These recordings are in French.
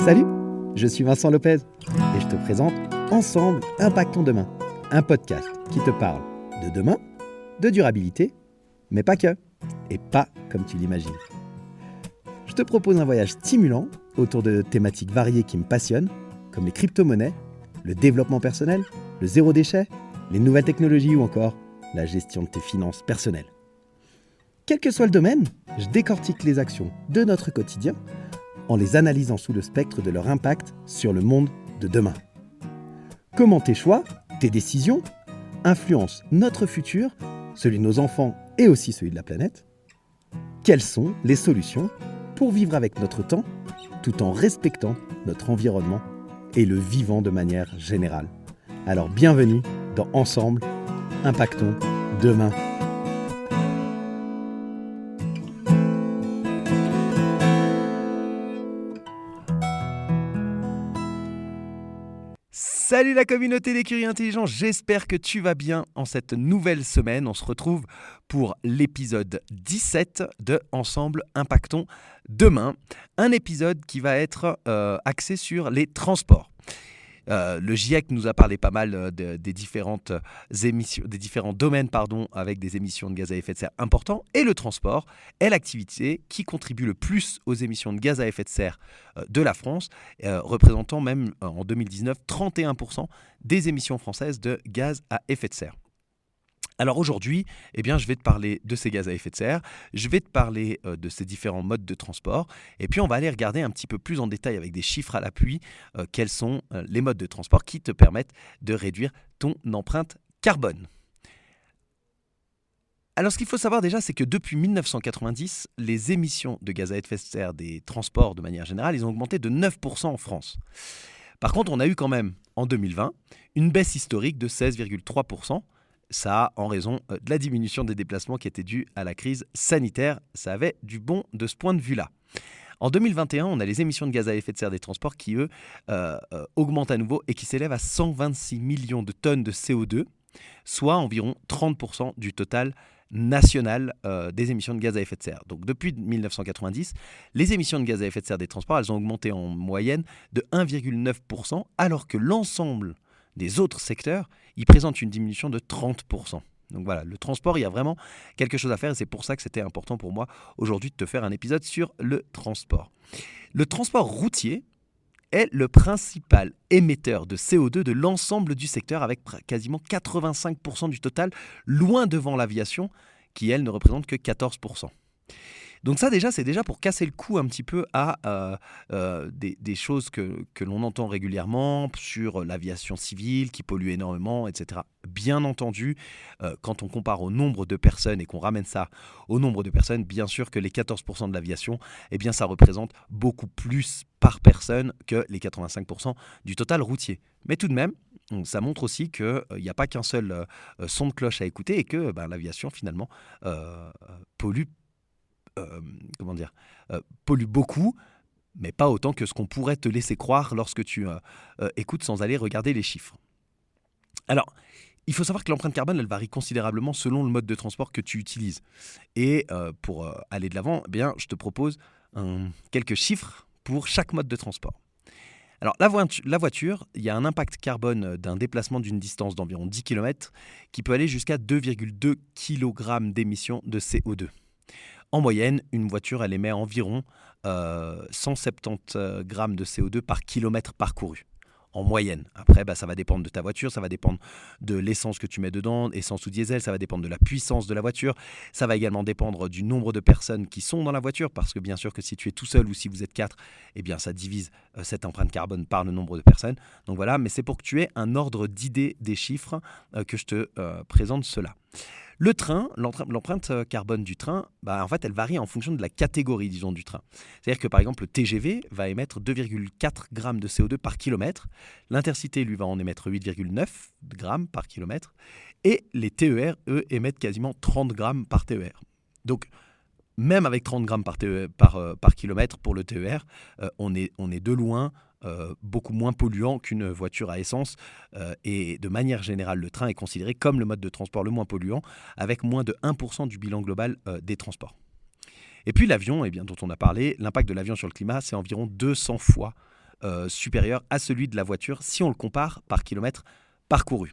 Salut, je suis Vincent Lopez et je te présente Ensemble, Impactons Demain, un podcast qui te parle de demain, de durabilité, mais pas que, et pas comme tu l'imagines. Je te propose un voyage stimulant autour de thématiques variées qui me passionnent, comme les crypto-monnaies, le développement personnel, le zéro déchet, les nouvelles technologies ou encore la gestion de tes finances personnelles. Quel que soit le domaine, je décortique les actions de notre quotidien en les analysant sous le spectre de leur impact sur le monde de demain. Comment tes choix, tes décisions, influencent notre futur, celui de nos enfants et aussi celui de la planète? Quelles sont les solutions pour vivre avec notre temps, tout en respectant notre environnement et le vivant de manière générale? Alors bienvenue dans Ensemble, Impactons Demain. Salut la communauté des curieux intelligents, j'espère que tu vas bien en cette nouvelle semaine. On se retrouve pour l'épisode 17 de Ensemble Impactons Demain. Un épisode qui va être axé sur les transports. Le GIEC nous a parlé pas mal des différentes émissions, des différents domaines avec des émissions de gaz à effet de serre importants. Et le transport est l'activité qui contribue le plus aux émissions de gaz à effet de serre de la France, représentant même en 2019 31% des émissions françaises de gaz à effet de serre. Alors aujourd'hui, je vais te parler de ces gaz à effet de serre, je vais te parler de ces différents modes de transport, et puis on va aller regarder un petit peu plus en détail avec des chiffres à l'appui quels sont les modes de transport qui te permettent de réduire ton empreinte carbone. Alors ce qu'il faut savoir déjà, c'est que depuis 1990, les émissions de gaz à effet de serre des transports de manière générale, ils ont augmenté de 9% en France. Par contre, on a eu quand même en 2020 une baisse historique de 16,3%. Ça en raison de la diminution des déplacements qui était due à la crise sanitaire. Ça avait du bon de ce point de vue-là. En 2021, on a les émissions de gaz à effet de serre des transports qui, eux, augmentent à nouveau et qui s'élèvent à 126 millions de tonnes de CO2, soit environ 30% du total national des émissions de gaz à effet de serre. Donc depuis 1990, les émissions de gaz à effet de serre des transports, elles ont augmenté en moyenne de 1,9%, alors que l'ensemble des autres secteurs, ils présentent une diminution de 30%. Donc voilà, le transport, il y a vraiment quelque chose à faire et c'est pour ça que c'était important pour moi aujourd'hui de te faire un épisode sur le transport. Le transport routier est le principal émetteur de CO2 de l'ensemble du secteur avec quasiment 85% du total, loin devant l'aviation qui, elle, ne représente que 14%. Donc ça déjà, c'est déjà pour casser le cou un petit peu à des choses que l'on entend régulièrement sur l'aviation civile qui pollue énormément, etc. Bien entendu, quand on compare au nombre de personnes et qu'on ramène ça au nombre de personnes, bien sûr que les 14% de l'aviation, ça représente beaucoup plus par personne que les 85% du total routier. Mais tout de même, ça montre aussi qu'il n'y a pas qu'un seul son de cloche à écouter et que l'aviation finalement pollue pollue beaucoup, mais pas autant que ce qu'on pourrait te laisser croire lorsque tu écoutes sans aller regarder les chiffres. Alors, il faut savoir que l'empreinte carbone, elle varie considérablement selon le mode de transport que tu utilises. Et pour aller de l'avant, je te propose quelques chiffres pour chaque mode de transport. Alors, la voiture, il y a un impact carbone d'un déplacement d'une distance d'environ 10 km qui peut aller jusqu'à 2,2 kg d'émissions de CO2. En moyenne, une voiture, elle émet environ 170 grammes de CO2 par kilomètre parcouru. En moyenne. Après, ça va dépendre de ta voiture, ça va dépendre de l'essence que tu mets dedans, essence ou diesel, ça va dépendre de la puissance de la voiture. Ça va également dépendre du nombre de personnes qui sont dans la voiture, parce que bien sûr que si tu es tout seul ou si vous êtes 4, ça divise cette empreinte carbone par le nombre de personnes. Donc voilà, mais c'est pour que tu aies un ordre d'idée des chiffres que je te présente cela. Le train, l'empreinte carbone du train, elle varie en fonction de la catégorie, du train. C'est-à-dire que, par exemple, le TGV va émettre 2,4 grammes de CO2 par kilomètre. L'Intercité, lui, va en émettre 8,9 grammes par kilomètre. Et les TER, eux, émettent quasiment 30 grammes par TER. Donc, même avec 30 grammes par kilomètre pour le TER, on est de loin beaucoup moins polluant qu'une voiture à essence et de manière générale le train est considéré comme le mode de transport le moins polluant avec moins de 1% du bilan global des transports. Et puis l'avion, dont on a parlé, l'impact de l'avion sur le climat c'est environ 200 fois supérieur à celui de la voiture si on le compare par kilomètre parcouru.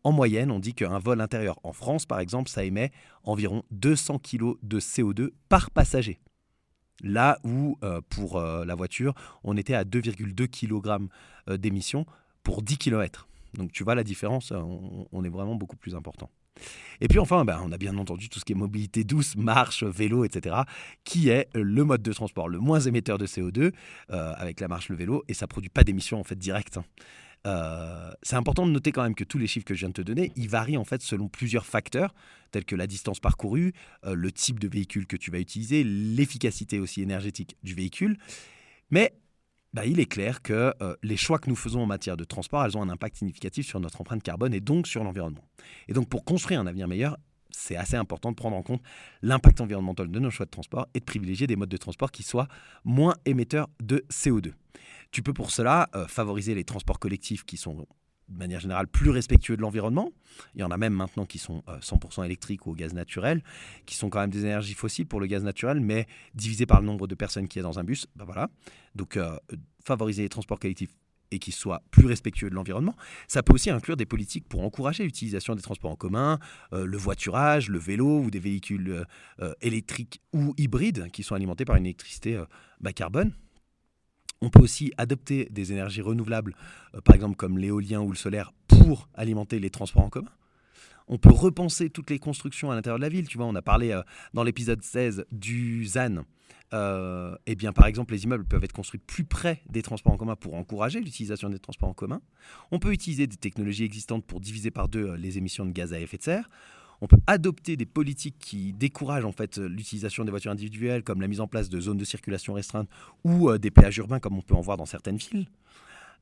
En moyenne, on dit qu'un vol intérieur en France, par exemple, ça émet environ 200 kg de CO2 par passager. Là où, pour la voiture, on était à 2,2 kg d'émissions pour 10 km. Donc tu vois la différence, on est vraiment beaucoup plus important. Et puis enfin, on a bien entendu tout ce qui est mobilité douce, marche, vélo, etc., qui est le mode de transport le moins émetteur de CO2 avec la marche, le vélo, et ça ne produit pas d'émissions en fait directes. C'est important de noter quand même que tous les chiffres que je viens de te donner, ils varient en fait selon plusieurs facteurs, tels que la distance parcourue, le type de véhicule que tu vas utiliser, l'efficacité aussi énergétique du véhicule. Mais il est clair que les choix que nous faisons en matière de transport, elles ont un impact significatif sur notre empreinte carbone et donc sur l'environnement. Et donc pour construire un avenir meilleur, c'est assez important de prendre en compte l'impact environnemental de nos choix de transport et de privilégier des modes de transport qui soient moins émetteurs de CO2. Tu peux pour cela favoriser les transports collectifs qui sont de manière générale plus respectueux de l'environnement. Il y en a même maintenant qui sont 100% électriques ou au gaz naturel, qui sont quand même des énergies fossiles pour le gaz naturel, mais divisé par le nombre de personnes qu'il y a dans un bus. Voilà. Donc favoriser les transports collectifs et qui soient plus respectueux de l'environnement. Ça peut aussi inclure des politiques pour encourager l'utilisation des transports en commun, le voiturage, le vélo ou des véhicules électriques ou hybrides qui sont alimentés par une électricité bas carbone. On peut aussi adopter des énergies renouvelables, par exemple comme l'éolien ou le solaire, pour alimenter les transports en commun. On peut repenser toutes les constructions à l'intérieur de la ville. Tu vois, on a parlé dans l'épisode 16 du ZAN. Par exemple, les immeubles peuvent être construits plus près des transports en commun pour encourager l'utilisation des transports en commun. On peut utiliser des technologies existantes pour diviser par deux les émissions de gaz à effet de serre. On peut adopter des politiques qui découragent en fait l'utilisation des voitures individuelles, comme la mise en place de zones de circulation restreintes ou des péages urbains, comme on peut en voir dans certaines villes.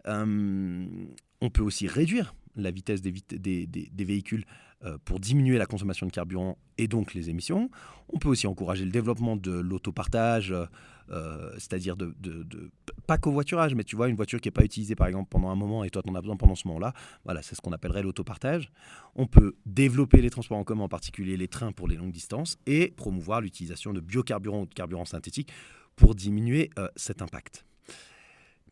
On peut aussi réduire la vitesse des véhicules pour diminuer la consommation de carburant et donc les émissions. On peut aussi encourager le développement de l'autopartage, c'est-à-dire pas covoiturage, mais tu vois, une voiture qui n'est pas utilisée par exemple pendant un moment et toi tu en as besoin pendant ce moment-là. Voilà, c'est ce qu'on appellerait l'autopartage. On peut développer les transports en commun, en particulier les trains pour les longues distances, et promouvoir l'utilisation de biocarburants ou de carburants synthétiques pour diminuer cet impact.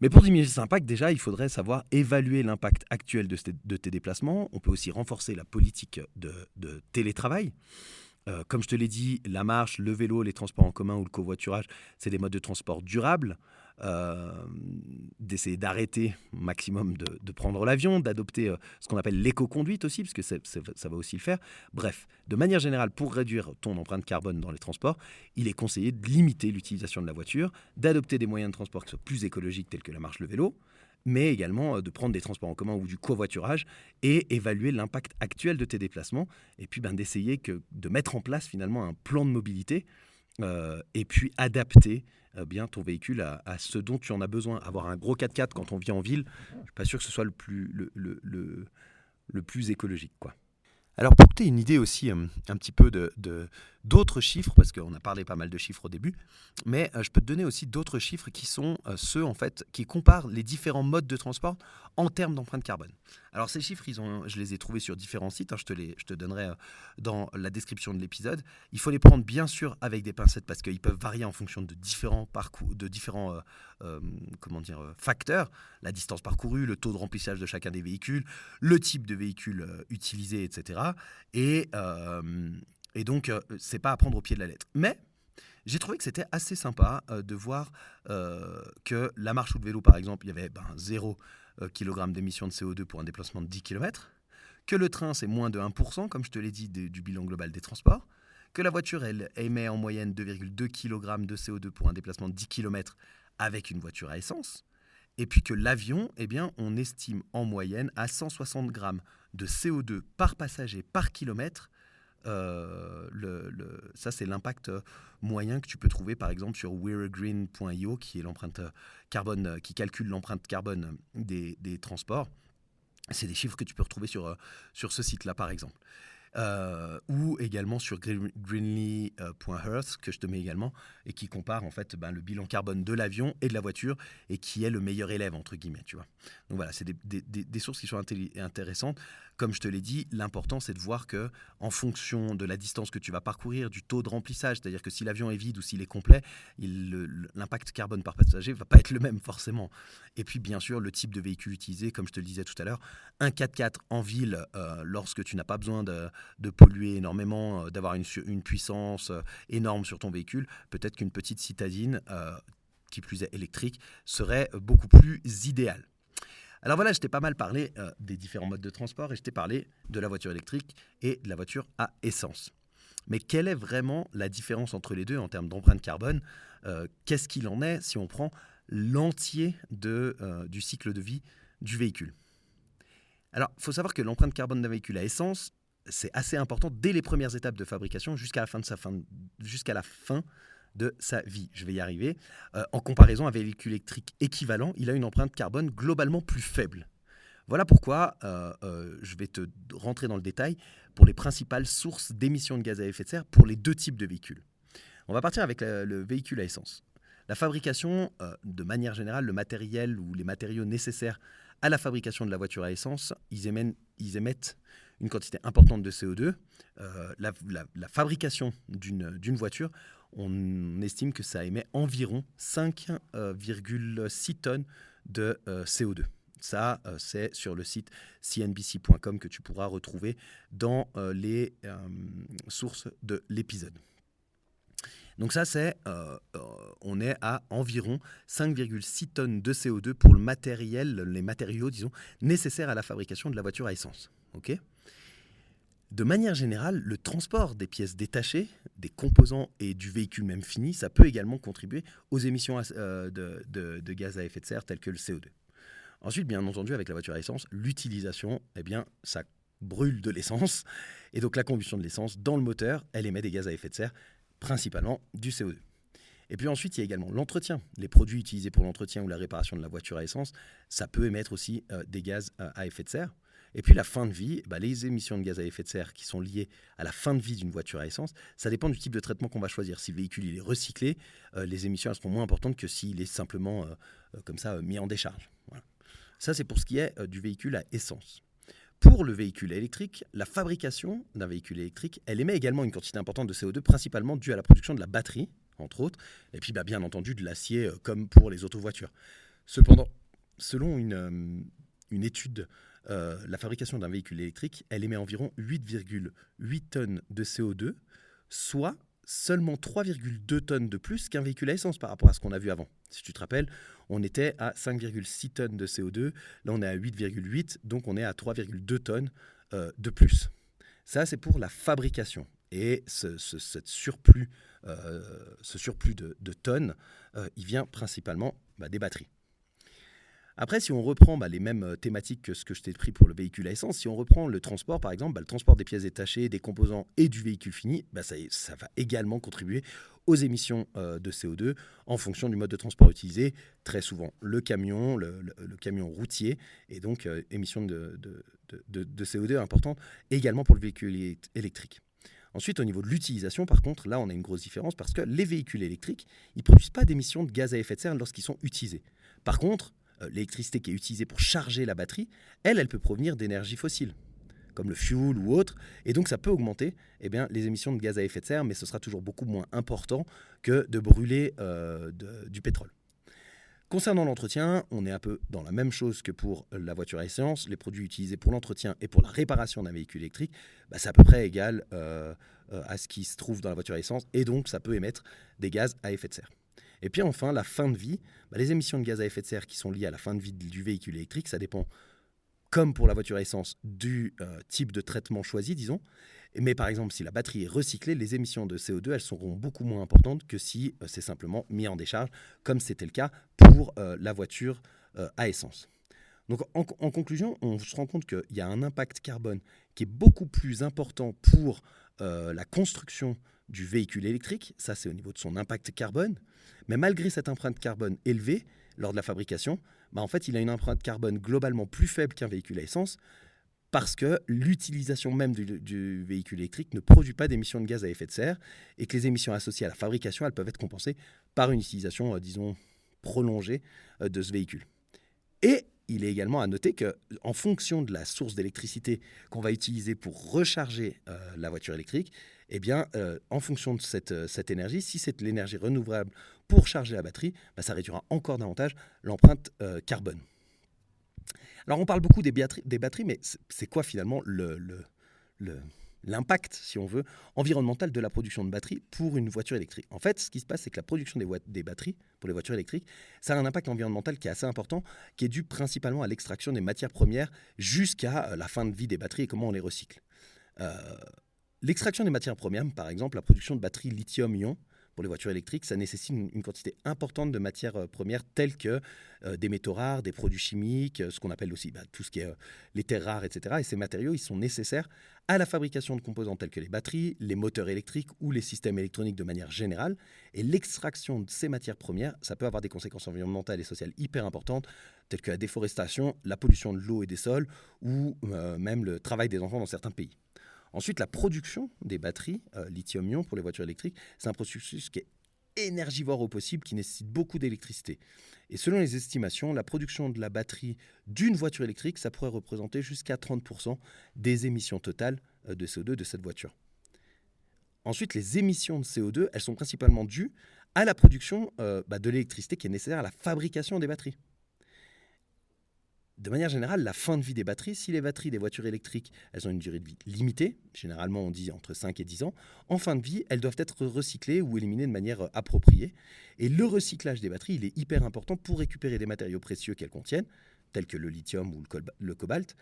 Mais pour diminuer cet impact, déjà, il faudrait savoir évaluer l'impact actuel de tes déplacements. On peut aussi renforcer la politique de télétravail. Comme je te l'ai dit, la marche, le vélo, les transports en commun ou le covoiturage, c'est des modes de transport durables. D'essayer d'arrêter au maximum de prendre l'avion, d'adopter ce qu'on appelle l'éco-conduite aussi, parce que ça va aussi le faire. Bref, de manière générale, pour réduire ton empreinte carbone dans les transports, il est conseillé de limiter l'utilisation de la voiture, d'adopter des moyens de transport qui soient plus écologiques tels que la marche, le vélo, mais également de prendre des transports en commun ou du covoiturage et évaluer l'impact actuel de tes déplacements et puis d'essayer de mettre en place finalement un plan de mobilité et puis adapter bien ton véhicule à ce dont tu en as besoin. Avoir un gros 4x4 quand on vit en ville, je ne suis pas sûr que ce soit le plus écologique, quoi. Alors pour que tu aies une idée aussi un petit peu d'autres chiffres, parce qu'on a parlé pas mal de chiffres au début, mais je peux te donner aussi d'autres chiffres qui sont ceux en fait qui comparent les différents modes de transport en termes d'empreinte carbone. Alors ces chiffres, je les ai trouvés sur différents sites, je te donnerai dans la description de l'épisode. Il faut les prendre bien sûr avec des pincettes parce qu'ils peuvent varier en fonction de différents facteurs, la distance parcourue, le taux de remplissage de chacun des véhicules, le type de véhicule utilisé, etc. Et donc, c'est pas à prendre au pied de la lettre. Mais j'ai trouvé que c'était assez sympa de voir que la marche ou le vélo, par exemple, il y avait 0 kg d'émissions de CO2 pour un déplacement de 10 km, que le train, c'est moins de 1%, comme je te l'ai dit, du bilan global des transports, que la voiture, elle émet en moyenne 2,2 kg de CO2 pour un déplacement de 10 km avec une voiture à essence, et puis que l'avion, on estime en moyenne à 160 grammes de CO2 par passager par kilomètre. Ça, c'est l'impact moyen que tu peux trouver par exemple sur wearegreen.io, qui est l'empreinte carbone, qui calcule l'empreinte carbone des transports. C'est des chiffres que tu peux retrouver sur ce site-là par exemple. Ou également sur greenly.earth, que je te mets également, et qui compare en fait le bilan carbone de l'avion et de la voiture, et qui est le meilleur élève entre guillemets, tu vois. Donc voilà, c'est des sources qui sont intéressantes. Comme je te l'ai dit, l'important c'est de voir que en fonction de la distance que tu vas parcourir, du taux de remplissage, c'est-à-dire que si l'avion est vide ou s'il est complet, l'impact carbone par passager ne va pas être le même forcément. Et puis bien sûr le type de véhicule utilisé, comme je te le disais tout à l'heure, un 4x4 en ville, lorsque tu n'as pas besoin de polluer énormément, d'avoir une puissance énorme sur ton véhicule, peut-être qu'une petite citadine, qui plus est électrique, serait beaucoup plus idéale. Alors voilà, je t'ai pas mal parlé des différents modes de transport et je t'ai parlé de la voiture électrique et de la voiture à essence. Mais quelle est vraiment la différence entre les deux en termes d'empreinte carbone ? Qu'est-ce qu'il en est si on prend l'entier du cycle de vie du véhicule ? Alors, il faut savoir que l'empreinte carbone d'un véhicule à essence, c'est assez important dès les premières étapes de fabrication jusqu'à la fin de sa vie. Je vais y arriver. En comparaison, un véhicule électrique équivalent, il a une empreinte carbone globalement plus faible. Voilà pourquoi je vais te rentrer dans le détail pour les principales sources d'émissions de gaz à effet de serre pour les deux types de véhicules. On va partir avec le véhicule à essence. La fabrication, de manière générale, le matériel ou les matériaux nécessaires à la fabrication de la voiture à essence, ils émettent une quantité importante de CO2. La fabrication d'une voiture, on estime que ça émet environ 5,6 tonnes de CO2. Ça, c'est sur le site cnbc.com que tu pourras retrouver dans les sources de l'épisode. Donc ça, on est à environ 5,6 tonnes de CO2 pour les matériaux, nécessaires à la fabrication de la voiture à essence. Okay ? De manière générale, le transport des pièces détachées, des composants et du véhicule même fini, ça peut également contribuer aux émissions de gaz à effet de serre telles que le CO2. Ensuite, bien entendu, avec la voiture à essence, l'utilisation, ça brûle de l'essence. Et donc la combustion de l'essence dans le moteur, elle émet des gaz à effet de serre, principalement du CO2. Et puis ensuite, il y a également l'entretien. Les produits utilisés pour l'entretien ou la réparation de la voiture à essence, ça peut émettre aussi des gaz à effet de serre. Et puis la fin de vie, les émissions de gaz à effet de serre qui sont liées à la fin de vie d'une voiture à essence, ça dépend du type de traitement qu'on va choisir. Si le véhicule il est recyclé, les émissions elles seront moins importantes que s'il est simplement mis en décharge. Voilà. Ça, c'est pour ce qui est du véhicule à essence. Pour le véhicule électrique, la fabrication d'un véhicule électrique, elle émet également une quantité importante de CO2, principalement due à la production de la batterie, entre autres, et puis bien entendu de l'acier, comme pour les autovoitures. Cependant, selon une étude, la fabrication d'un véhicule électrique, elle émet environ 8,8 tonnes de CO2, soit seulement 3,2 tonnes de plus qu'un véhicule à essence par rapport à ce qu'on a vu avant. Si tu te rappelles, on était à 5,6 tonnes de CO2, là on est à 8,8, donc on est à 3,2 tonnes de plus. Ça, c'est pour la fabrication. Et ce surplus de tonnes, il vient principalement des batteries. Après, si on reprend les mêmes thématiques que ce que je t'ai pris pour le véhicule à essence, si on reprend le transport, par exemple, le transport des pièces détachées, des composants et du véhicule fini, ça va également contribuer aux émissions de CO2 en fonction du mode de transport utilisé. Très souvent, le camion, le camion routier, et donc émissions de CO2 importantes également pour le véhicule électrique. Ensuite, au niveau de l'utilisation, par contre, là, on a une grosse différence parce que les véhicules électriques, ils ne produisent pas d'émissions de gaz à effet de serre lorsqu'ils sont utilisés. Par contre, l'électricité qui est utilisée pour charger la batterie, elle peut provenir d'énergies fossiles, comme le fuel ou autre, et donc ça peut augmenter les émissions de gaz à effet de serre, mais ce sera toujours beaucoup moins important que de brûler du pétrole. Concernant l'entretien, on est un peu dans la même chose que pour la voiture à essence. Les produits utilisés pour l'entretien et pour la réparation d'un véhicule électrique, c'est à peu près égal à ce qui se trouve dans la voiture à essence, et donc ça peut émettre des gaz à effet de serre. Et puis enfin, la fin de vie, les émissions de gaz à effet de serre qui sont liées à la fin de vie du véhicule électrique, ça dépend, comme pour la voiture à essence, du type de traitement choisi, disons. Mais par exemple, si la batterie est recyclée, les émissions de CO2, elles seront beaucoup moins importantes que si c'est simplement mis en décharge, comme c'était le cas pour la voiture à essence. Donc en conclusion, on se rend compte qu'il y a un impact carbone qui est beaucoup plus important pour la construction du véhicule électrique. Ça, c'est au niveau de son impact carbone. Mais malgré cette empreinte carbone élevée lors de la fabrication, en fait, il a une empreinte carbone globalement plus faible qu'un véhicule à essence parce que l'utilisation même du véhicule électrique ne produit pas d'émissions de gaz à effet de serre et que les émissions associées à la fabrication, elles peuvent être compensées par une utilisation, prolongée de ce véhicule. Et il est également à noter qu'en fonction de la source d'électricité qu'on va utiliser pour recharger la voiture électrique, eh bien, en fonction de cette énergie, si c'est de l'énergie renouvelable pour charger la batterie, ça réduira encore davantage l'empreinte carbone. Alors, on parle beaucoup des batteries, mais c'est quoi finalement l'impact, si on veut, environnemental de la production de batteries pour une voiture électrique? En fait, ce qui se passe, c'est que la production des batteries pour les voitures électriques, ça a un impact environnemental qui est assez important, qui est dû principalement à l'extraction des matières premières jusqu'à la fin de vie des batteries et comment on les recycle. L'extraction des matières premières, par exemple, la production de batteries lithium-ion pour les voitures électriques, ça nécessite une quantité importante de matières premières telles que des métaux rares, des produits chimiques, ce qu'on appelle aussi tout ce qui est les terres rares, etc. Et ces matériaux, ils sont nécessaires à la fabrication de composants tels que les batteries, les moteurs électriques ou les systèmes électroniques de manière générale. Et l'extraction de ces matières premières, ça peut avoir des conséquences environnementales et sociales hyper importantes, telles que la déforestation, la pollution de l'eau et des sols, ou même le travail des enfants dans certains pays. Ensuite, la production des batteries lithium-ion pour les voitures électriques, c'est un processus qui est énergivore au possible, qui nécessite beaucoup d'électricité. Et selon les estimations, la production de la batterie d'une voiture électrique, ça pourrait représenter jusqu'à 30% des émissions totales de CO2 de cette voiture. Ensuite, les émissions de CO2, elles sont principalement dues à la production de l'électricité qui est nécessaire à la fabrication des batteries. De manière générale, la fin de vie des batteries, si les batteries des voitures électriques, elles ont une durée de vie limitée, généralement on dit entre 5 et 10 ans, en fin de vie, elles doivent être recyclées ou éliminées de manière appropriée. Et le recyclage des batteries, il est hyper important pour récupérer des matériaux précieux qu'elles contiennent, tels que le lithium ou le cobalt.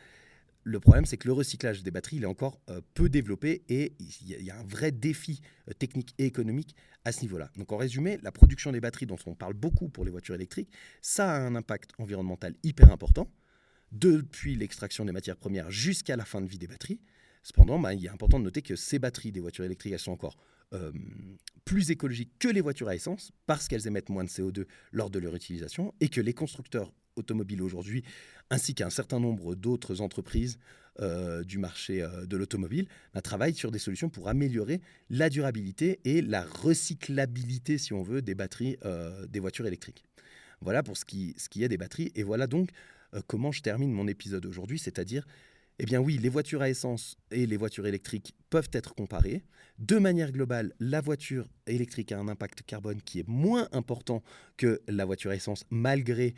Le problème, c'est que le recyclage des batteries, il est encore peu développé et il y a un vrai défi technique et économique à ce niveau-là. Donc en résumé, la production des batteries dont on parle beaucoup pour les voitures électriques, ça a un impact environnemental hyper important, depuis l'extraction des matières premières jusqu'à la fin de vie des batteries. Cependant, il est important de noter que ces batteries des voitures électriques, elles sont encore plus écologiques que les voitures à essence parce qu'elles émettent moins de CO2 lors de leur utilisation et que les constructeurs automobiles aujourd'hui, ainsi qu'un certain nombre d'autres entreprises du marché de l'automobile, travaillent sur des solutions pour améliorer la durabilité et la recyclabilité, si on veut, des batteries des voitures électriques. Voilà pour ce qui est des batteries. Et voilà donc comment je termine mon épisode aujourd'hui, c'est-à-dire, eh bien oui, les voitures à essence et les voitures électriques peuvent être comparées. De manière globale, la voiture électrique a un impact carbone qui est moins important que la voiture à essence, malgré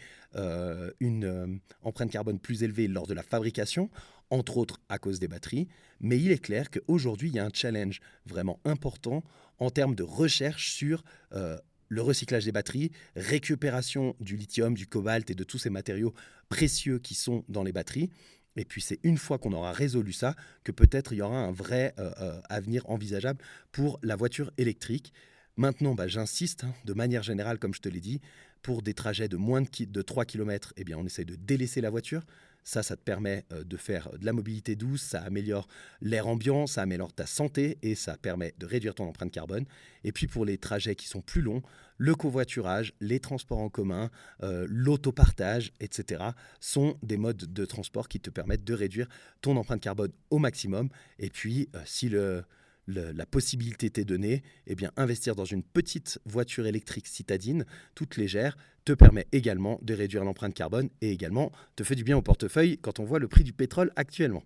une empreinte carbone plus élevée lors de la fabrication, entre autres à cause des batteries. Mais il est clair qu'aujourd'hui, il y a un challenge vraiment important en termes de recherche sur le recyclage des batteries, récupération du lithium, du cobalt et de tous ces matériaux précieux qui sont dans les batteries. Et puis c'est une fois qu'on aura résolu ça que peut-être il y aura un vrai avenir envisageable pour la voiture électrique. Maintenant, j'insiste, de manière générale, comme je te l'ai dit, pour des trajets de moins de 3 km, eh bien, on essaye de délaisser la voiture. Ça te permet de faire de la mobilité douce, ça améliore l'air ambiant, ça améliore ta santé et ça permet de réduire ton empreinte carbone. Et puis pour les trajets qui sont plus longs, le covoiturage, les transports en commun, l'autopartage, etc. sont des modes de transport qui te permettent de réduire ton empreinte carbone au maximum. Et puis si la possibilité t'est donnée, eh bien, investir dans une petite voiture électrique citadine, toute légère, te permet également de réduire l'empreinte carbone et également te fait du bien au portefeuille quand on voit le prix du pétrole actuellement.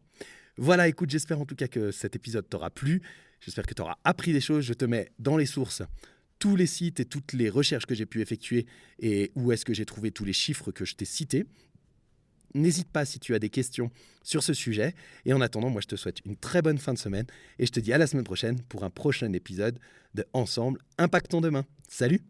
Voilà, écoute, j'espère en tout cas que cet épisode t'aura plu. J'espère que tu auras appris des choses. Je te mets dans les sources tous les sites et toutes les recherches que j'ai pu effectuer et où est-ce que j'ai trouvé tous les chiffres que je t'ai cités. N'hésite pas si tu as des questions sur ce sujet. Et en attendant, moi, je te souhaite une très bonne fin de semaine et je te dis à la semaine prochaine pour un prochain épisode de Ensemble, Impactons demain. Salut!